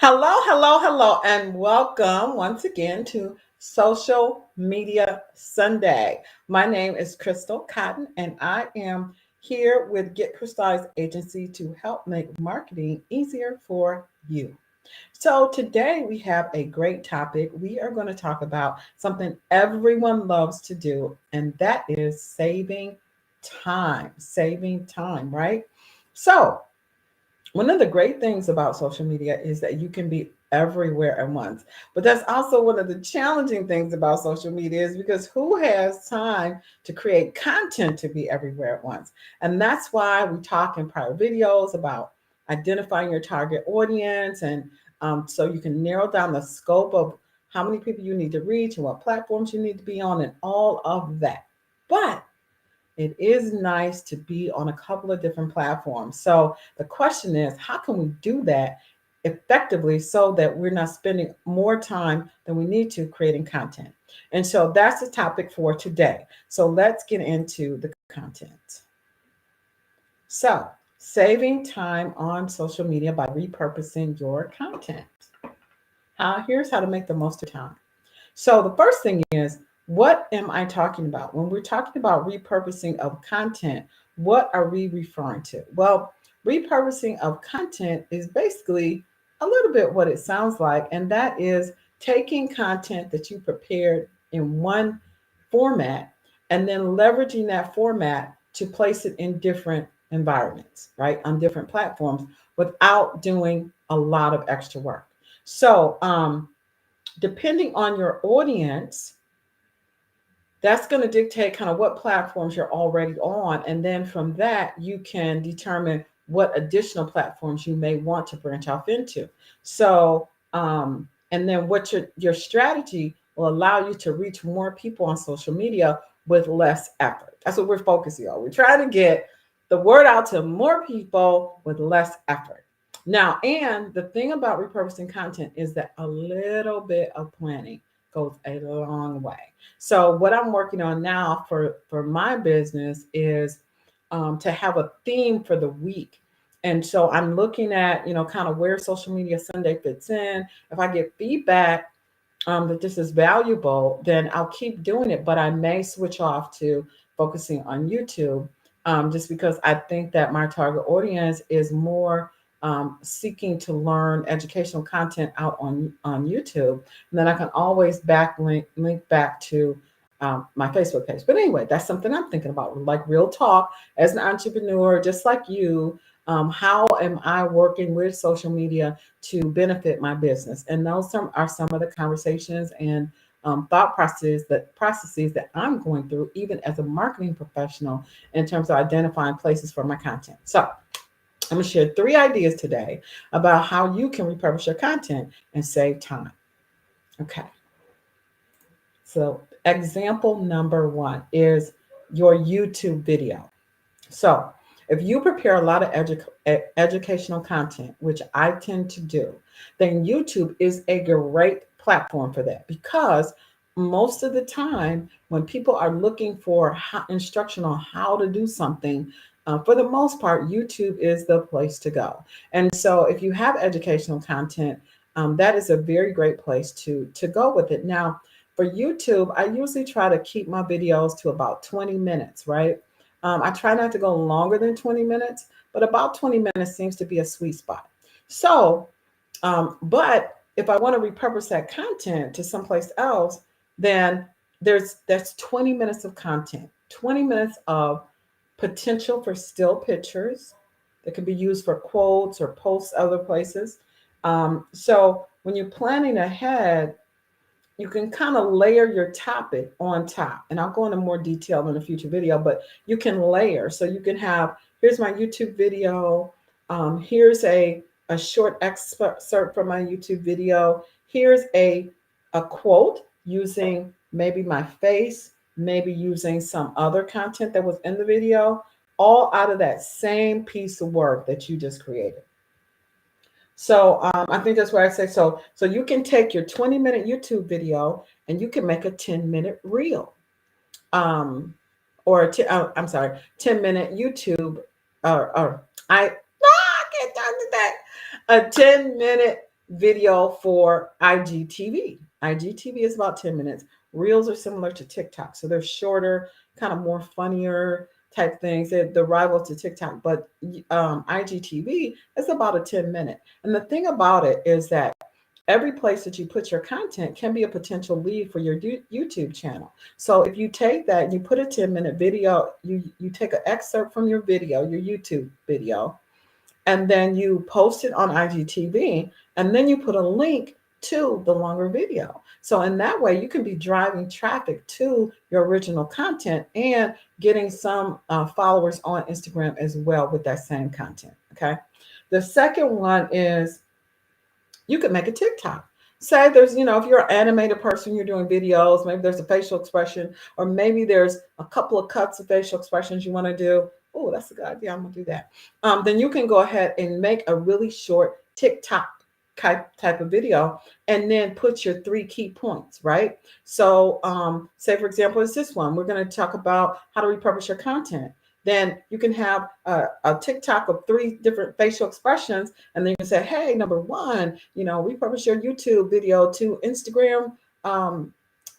Hello, hello, hello, and welcome once again to Social Media Sunday. My name is Crystal Cotton, and I am here with Get Crystal's agency to help make marketing easier for you. So, today we have a great topic. We are going to talk about something everyone loves to do, and that is saving time, right? So, one of the great things about social media is that you can be everywhere at once. But that's also one of the challenging things about social media is because who has time to create content to be everywhere at once? And that's why we talk in prior videos about identifying your target audience and so you can narrow down the scope of how many people you need to reach and what platforms you need to be on and all of that. But it is nice to be on a couple of different platforms. So the question is, how can we do that effectively so that we're not spending more time than we need to creating content? And so that's the topic for today. So let's get into the content. So, saving time on social media by repurposing your content. Here's how to make the most of time. So the first thing is, what am I talking about? When we're talking about repurposing of content, what are we referring to? Well, repurposing of content is basically a little bit what it sounds like, and that is taking content that you prepared in one format and then leveraging that format to place it in different environments, right? On different platforms without doing a lot of extra work. So, depending on your audience, that's going to dictate kind of what platforms you're already on. And then from that, you can determine what additional platforms you may want to branch off into. And then what your strategy will allow you to reach more people on social media with less effort. That's what we're focusing on. We're trying to get the word out to more people with less effort. Now, and the thing about repurposing content is that a little bit of planning goes a long way. So what I'm working on now for my business is to have a theme for the week. And so I'm looking at, kind of where Social Media Sunday fits in. If I get feedback that this is valuable, then I'll keep doing it. But I may switch off to focusing on YouTube just because I think that my target audience is more seeking to learn educational content out on YouTube. And then I can always link back to my Facebook page. But anyway, that's something I'm thinking about, like real talk as an entrepreneur, just like you. How am I working with social media to benefit my business? And those are some of the conversations and thought processes that I'm going through, even as a marketing professional, in terms of identifying places for my content. So I'm going to share 3 ideas today about how you can repurpose your content and save time. Okay. So, example number 1 is your YouTube video. So, if you prepare a lot of educational content, which I tend to do, then YouTube is a great platform for that because most of the time, when people are looking for instruction on how to do something, for the most part, YouTube is the place to go. And so, if you have educational content, that is a very great place to go with it. Now, for YouTube, I usually try to keep my videos to about 20 minutes, right? I try not to go longer than 20 minutes, but about 20 minutes seems to be a sweet spot. So, but if I want to repurpose that content to someplace else, then that's 20 minutes of content, 20 minutes of potential for still pictures that can be used for quotes or posts other places. So when you're planning ahead, you can kind of layer your topic on top. And I'll go into more detail in a future video, but you can layer. So you can have, here's my YouTube video. Here's a short excerpt from my YouTube video. Here's a quote using maybe my face, maybe using some other content that was in the video, all out of that same piece of work that you just created. So I think that's why I say so. So you can take your 20-minute YouTube video and you can make a 10-minute reel, or I'm sorry, 10-minute YouTube, or I can't talk to that. A 10-minute video for IGTV. IGTV is about 10 minutes. Reels are similar to TikTok. So they're shorter, kind of more funnier type things. They're the rival to TikTok. But IGTV is about a 10-minute. And the thing about it is that every place that you put your content can be a potential lead for your YouTube channel. So if you take that and you put a 10-minute video, you take an excerpt from your video, your YouTube video, and then you post it on IGTV, and then you put a link to the longer video. So in that way, you can be driving traffic to your original content and getting some followers on Instagram as well with that same content. Okay. The second one is you could make a TikTok. Say there's, if you're an animated person, you're doing videos, maybe there's a facial expression, or maybe there's a couple of cuts of facial expressions you want to do. Oh, that's a good idea. I'm going to do that. Then you can go ahead and make a really short TikTok type of video and then put your 3 key points, right? So say, for example, it's this one. We're going to talk about how to repurpose your content. Then you can have a TikTok of 3 different facial expressions, and then you can say, hey, number 1, repurpose your YouTube video to Instagram,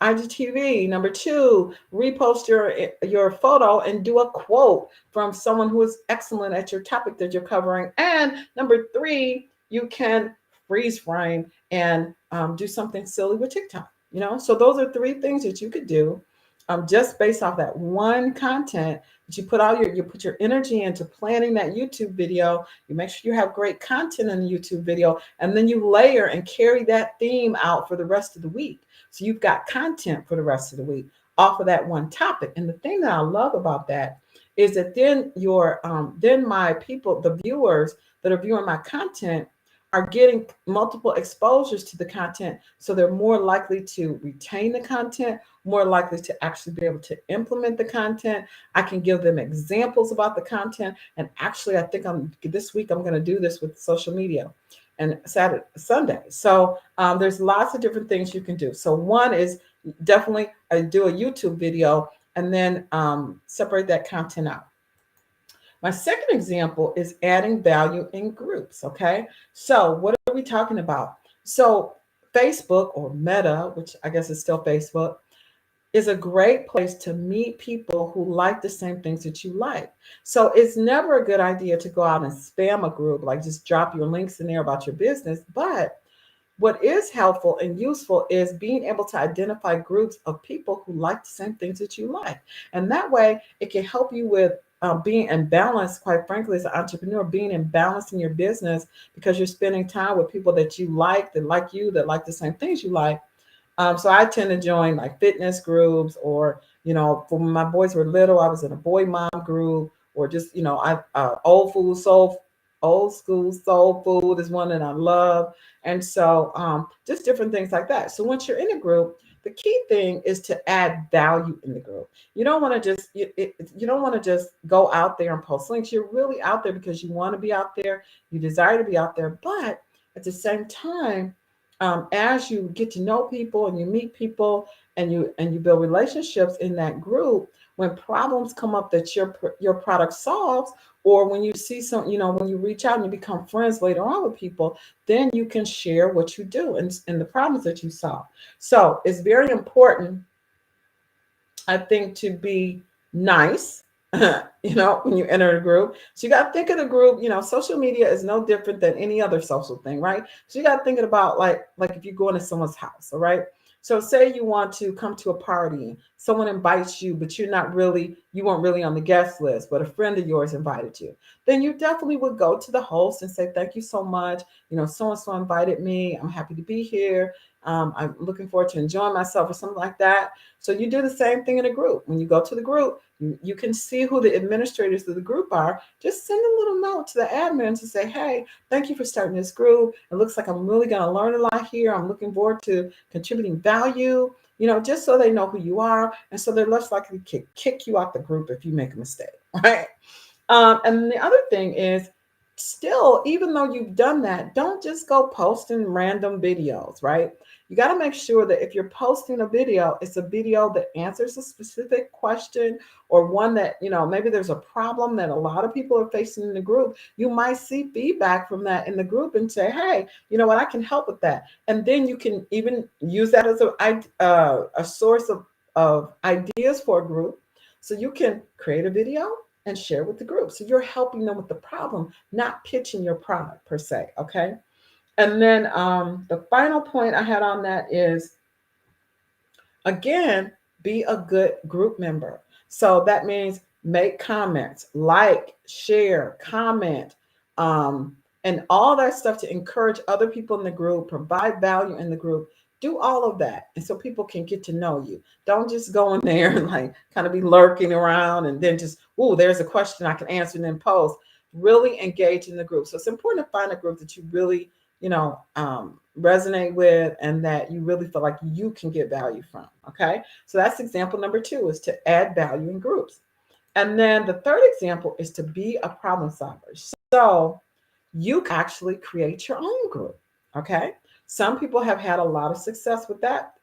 IGTV. Number 2, repost your photo and do a quote from someone who is excellent at your topic that you're covering. And number 3, you can freeze frame and do something silly with TikTok. So those are 3 things that you could do just based off that one content. You put you put your energy into planning that YouTube video. You make sure you have great content in the YouTube video, and then you layer and carry that theme out for the rest of the week. So you've got content for the rest of the week off of that one topic. And the thing that I love about that is that then then my people, the viewers that are viewing my content, are getting multiple exposures to the content. So they're more likely to retain the content, more likely to actually be able to implement the content. I can give them examples about the content. And actually, I think this week I'm going to do this with social media and Sunday. So there's lots of different things you can do. So one is definitely do a YouTube video and then separate that content out. My second example is adding value in groups. Okay. So what are we talking about? So Facebook, or Meta, which I guess is still Facebook, is a great place to meet people who like the same things that you like. So it's never a good idea to go out and spam a group, like just drop your links in there about your business. But what is helpful and useful is being able to identify groups of people who like the same things that you like. And that way it can help you with being in balance, quite frankly, as an entrepreneur, being in balance in your business, because you're spending time with people that you like, that like you, that like the same things you like. So I tend to join like fitness groups, or, when my boys were little, I was in a boy mom group, or just, old school soul food is one that I love. And so just different things like that. So once you're in a group, the key thing is to add value in the group. You don't want to just go out there and post links. You're really out there because you want to be out there. You desire to be out there. But at the same time, as you get to know people and you meet people and you build relationships in that group, when problems come up that your product solves, or when you see when you reach out and you become friends later on with people, then you can share what you do and the problems that you solve. So it's very important, I think, to be nice, when you enter a group. So you got to think of the group. Social media is no different than any other social thing, right? So you got to think about like if you go into someone's house, all right? So say you want to come to a party, someone invites you, but you weren't really on the guest list, but a friend of yours invited you. Then you definitely would go to the host and say, thank you so much. So-and-so invited me. I'm happy to be here. I'm looking forward to enjoying myself, or something like that. So you do the same thing in a group. When you go to the group, you can see who the administrators of the group are. Just send a little note to the admin to say, hey, thank you for starting this group. It looks like I'm really going to learn a lot here. I'm looking forward to contributing value, just so they know who you are. And so they're less likely to kick you out the group if you make a mistake, right? And the other thing is still, even though you've done that, don't just go posting random videos, right? You got to make sure that if you're posting a video, it's a video that answers a specific question, or one that, maybe there's a problem that a lot of people are facing in the group. You might see feedback from that in the group and say, hey, you know what, I can help with that. And then you can even use that as a source of ideas for a group. So you can create a video and share with the group. So you're helping them with the problem, not pitching your product per se. Okay. And then the final point I had on that is, again, be a good group member. So that means make comments, like, share, comment, and all that stuff to encourage other people in the group, provide value in the group. Do all of that. And so people can get to know you. Don't just go in there and like kind of be lurking around and then just, oh, there's a question I can answer and then post. Really engage in the group. So it's important to find a group that you really, resonate with, and that you really feel like you can get value from. Okay. So that's example number 2, is to add value in groups. And then the third example is to be a problem solver. So you can actually create your own group. Okay. Some people have had a lot of success with that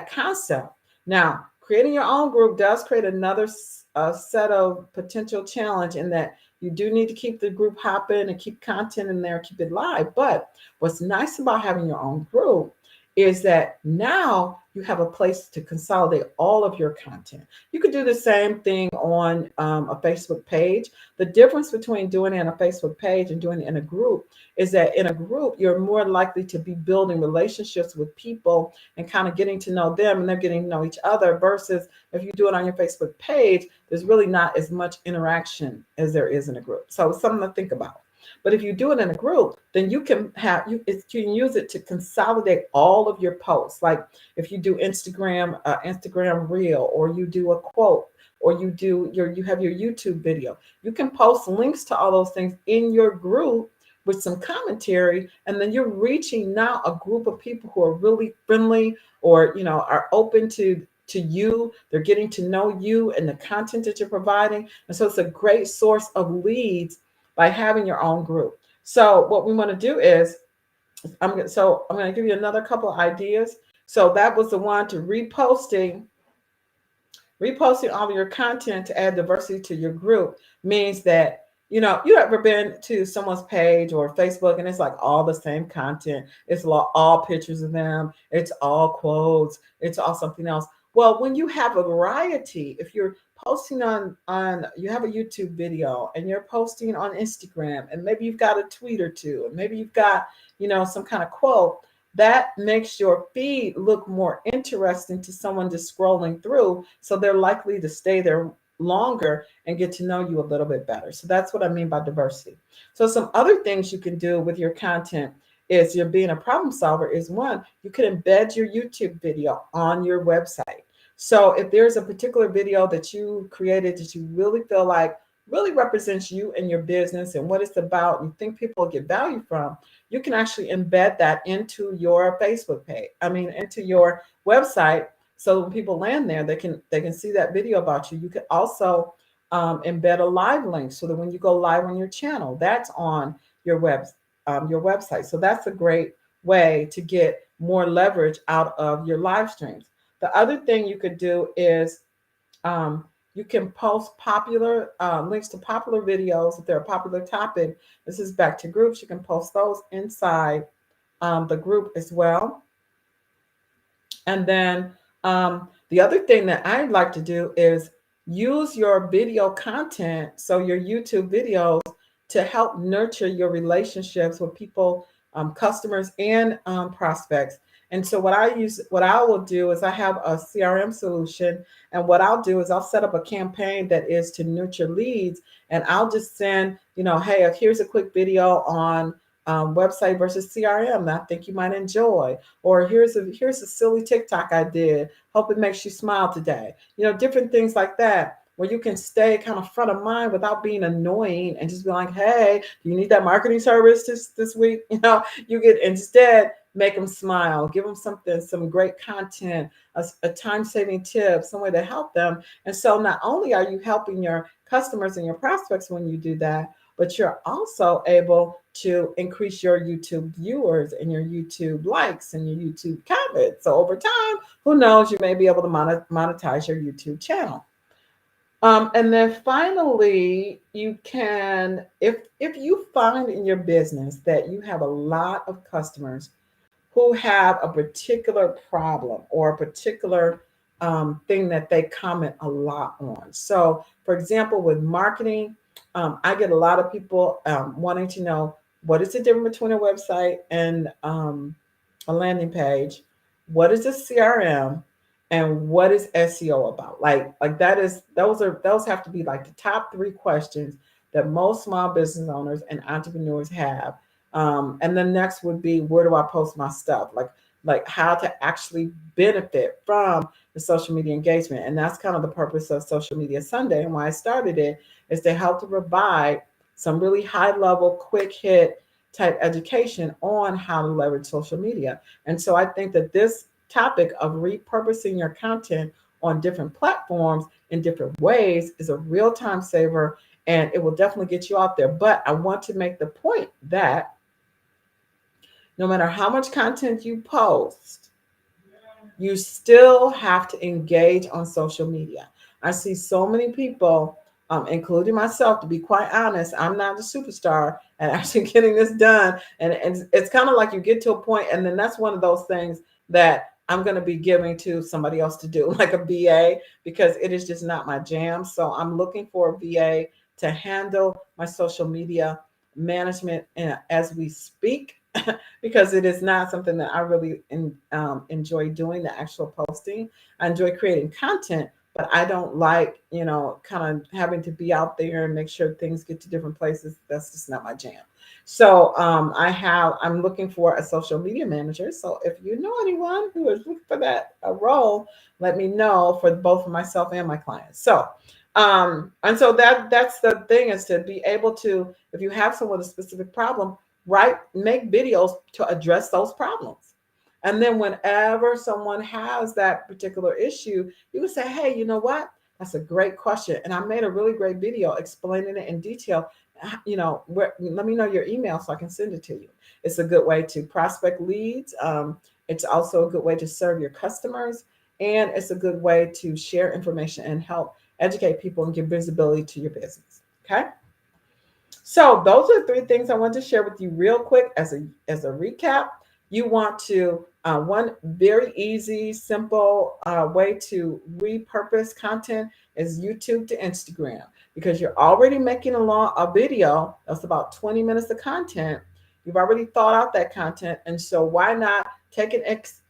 concept. Now, creating your own group does create another set of potential challenge, in that you do need to keep the group hopping and keep content in there, keep it live. But what's nice about having your own group is that now you have a place to consolidate all of your content. You could do the same thing on a Facebook page. The difference between doing it on a Facebook page and doing it in a group is that in a group, you're more likely to be building relationships with people and kind of getting to know them, and they're getting to know each other, versus if you do it on your Facebook page, there's really not as much interaction as there is in a group. So it's something to think about. But if you do it in a group, then you can you can use it to consolidate all of your posts. Like if you do Instagram reel, or you do a quote, or you have your YouTube video, you can post links to all those things in your group with some commentary, and then you're reaching now a group of people who are really friendly, or are open to you. They're getting to know you and the content that you're providing. And so it's a great source of leads by having your own group. So what we want to do is, I'm going to give you another couple of ideas. So that was the one, to reposting all of your content to add diversity to your group, means that, you ever been to someone's page or Facebook and it's like all the same content. It's all pictures of them. It's all quotes. It's all something else. Well, when you have a variety, if you're posting on you have a YouTube video and you're posting on Instagram, and maybe you've got a tweet or two, and maybe you've got, some kind of quote, that makes your feed look more interesting to someone just scrolling through. So they're likely to stay there longer and get to know you a little bit better. So that's what I mean by diversity. So some other things you can do with your content is, you're being a problem solver, is one, you can embed your YouTube video on your website. So if there's a particular video that you created that you really feel like really represents you and your business and what it's about, and you think people will get value from, you can actually embed that into your Facebook page. Into your website. So when people land there, they can see that video about you. You can also embed a live link, so that when you go live on your channel, that's on your website. So that's a great way to get more leverage out of your live streams. The other thing you could do is, you can post popular links to popular videos. If they're a popular topic, this is back to groups, you can post those inside the group as well. And then the other thing that I like to do is use your video content, so your YouTube videos, to help nurture your relationships with people, customers, and prospects. And so what I will do is, I have a CRM solution, and what I'll do is I'll set up a campaign that is to nurture leads, and I'll just send, hey, here's a quick video on website versus CRM that I think you might enjoy, or here's a silly TikTok I did. Hope it makes you smile today. Different things like that, where you can stay kind of front of mind without being annoying, and just be like, hey, do you need that marketing service this week? You get, instead, make them smile, give them some great content, a time-saving tip, some way to help them. And so not only are you helping your customers and your prospects when you do that, but you're also able to increase your YouTube viewers and your YouTube likes and your YouTube comments. So over time, who knows, you may be able to monetize your YouTube channel. And then finally, you can, if you find in your business that you have a lot of customers who have a particular problem or a particular thing that they comment a lot on. So, for example, with marketing, I get a lot of people wanting to know what is the difference between a website and a landing page, what is a CRM, and what is SEO about? Like that is those have to be like the top three questions that most small business owners and entrepreneurs have. And the next would be, where do I post my stuff? Like how to actually benefit from the social media engagement. And that's kind of the purpose of Social Media Sunday. And why I started it is to help to provide some really high level, quick hit type education on how to leverage social media. And so I think that this topic of repurposing your content on different platforms in different ways is a real time saver, and it will definitely get you out there. But I want to make the point that no matter how much content you post, you still have to engage on social media. I see so many people, including myself, to be quite honest, I'm not a superstar at actually getting this done. And it's kind of like you get to a point, and then that's one of those things that I'm going to be giving to somebody else to do, like a VA, because it is just not my jam. So I'm looking for a VA to handle my social media management as we speak. Because it is not something that I really enjoy doing, the actual posting. I enjoy creating content, but I don't like, kind of having to be out there and make sure things get to different places. That's just not my jam. So I'm looking for a social media manager. So if you know anyone who is looking for that role, let me know, for both of myself and my clients. So and so that's the thing, is to be able to, if you have someone with a specific problem, right, make videos to address those problems. And then whenever someone has that particular issue, you would say, hey, you know what? That's a great question. And I made a really great video explaining it in detail. Let me know your email so I can send it to you. It's a good way to prospect leads. It's also a good way to serve your customers. And it's a good way to share information and help educate people and give visibility to your business. Okay. So those are three things I want to share with you real quick as a recap. You want to one very easy, simple way to repurpose content is YouTube to Instagram, because you're already making a video that's about 20 minutes of content. You've already thought out that content, and so why not take an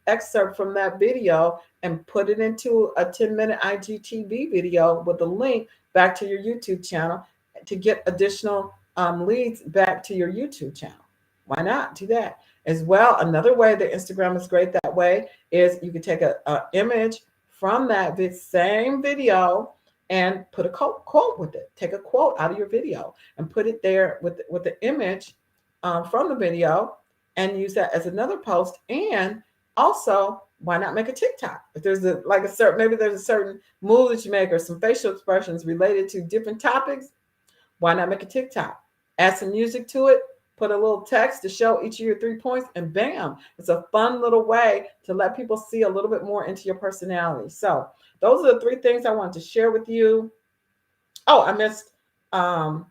excerpt from that video and put it into a 10-minute IGTV video with a link back to your YouTube channel to get additional leads back to your YouTube channel. Why not do that as well? Another way that Instagram is great that way is you can take a image from that same video and put a quote with it. Take a quote out of your video and put it there with the image from the video, and use that as another post. And also, why not make a TikTok? If there's maybe there's a certain move that you make or some facial expressions related to different topics, why not make a TikTok? Add some music to it, put a little text to show each of your 3 points, and bam, it's a fun little way to let people see a little bit more into your personality. So those are the three things I wanted to share with you. Oh, I missed. That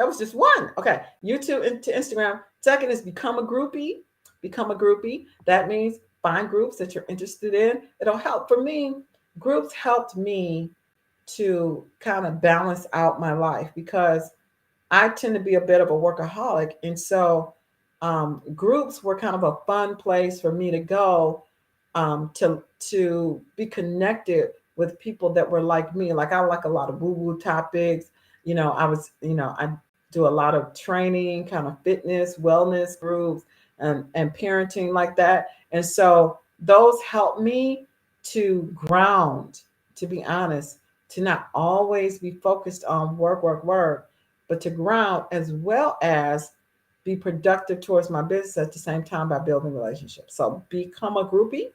was just one. Okay, YouTube to Instagram. Second is become a groupie. Become a groupie. That means find groups that you're interested in. It'll help. For me, groups helped me to kind of balance out my life, because I tend to be a bit of a workaholic. And so groups were kind of a fun place for me to go to be connected with people that were like me. Like, I like a lot of woo-woo topics. I do a lot of training, kind of fitness, wellness groups, and parenting like that. And so those help me to ground, to be honest, to not always be focused on work, but to ground as well as be productive towards my business at the same time by building relationships. So become a groupie.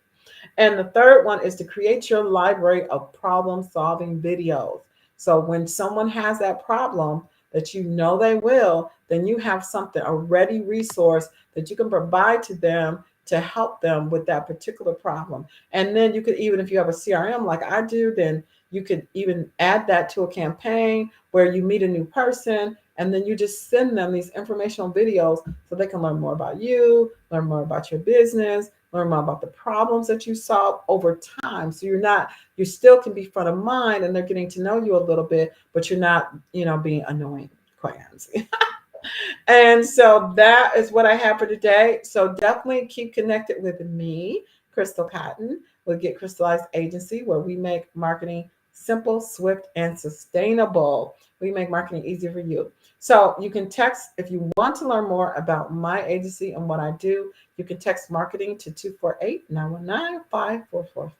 And the third one is to create your library of problem solving videos. So when someone has that problem, that you know they will, then you have something, a ready resource that you can provide to them to help them with that particular problem. And then you could, even if you have a CRM like I do, then you could even add that to a campaign where you meet a new person and then you just send them these informational videos so they can learn more about you, learn more about your business, learn more about the problems that you solve over time. So you still can be front of mind and they're getting to know you a little bit, but you're not, being annoying, quite honestly. And so that is what I have for today. So definitely keep connected with me, Crystal Cotton, with Get Crystallized Agency, where we make marketing simple, swift, and sustainable. We make marketing easier for you. So you can text if you want to learn more about my agency and what I do. You can text marketing to 248-919-5444.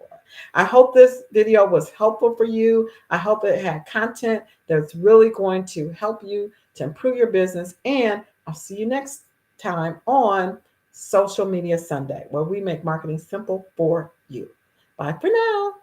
I hope this video was helpful for you. I hope it had content that's really going to help you to improve your business. And I'll see you next time on Social Media Sunday, where we make marketing simple for you. Bye for now.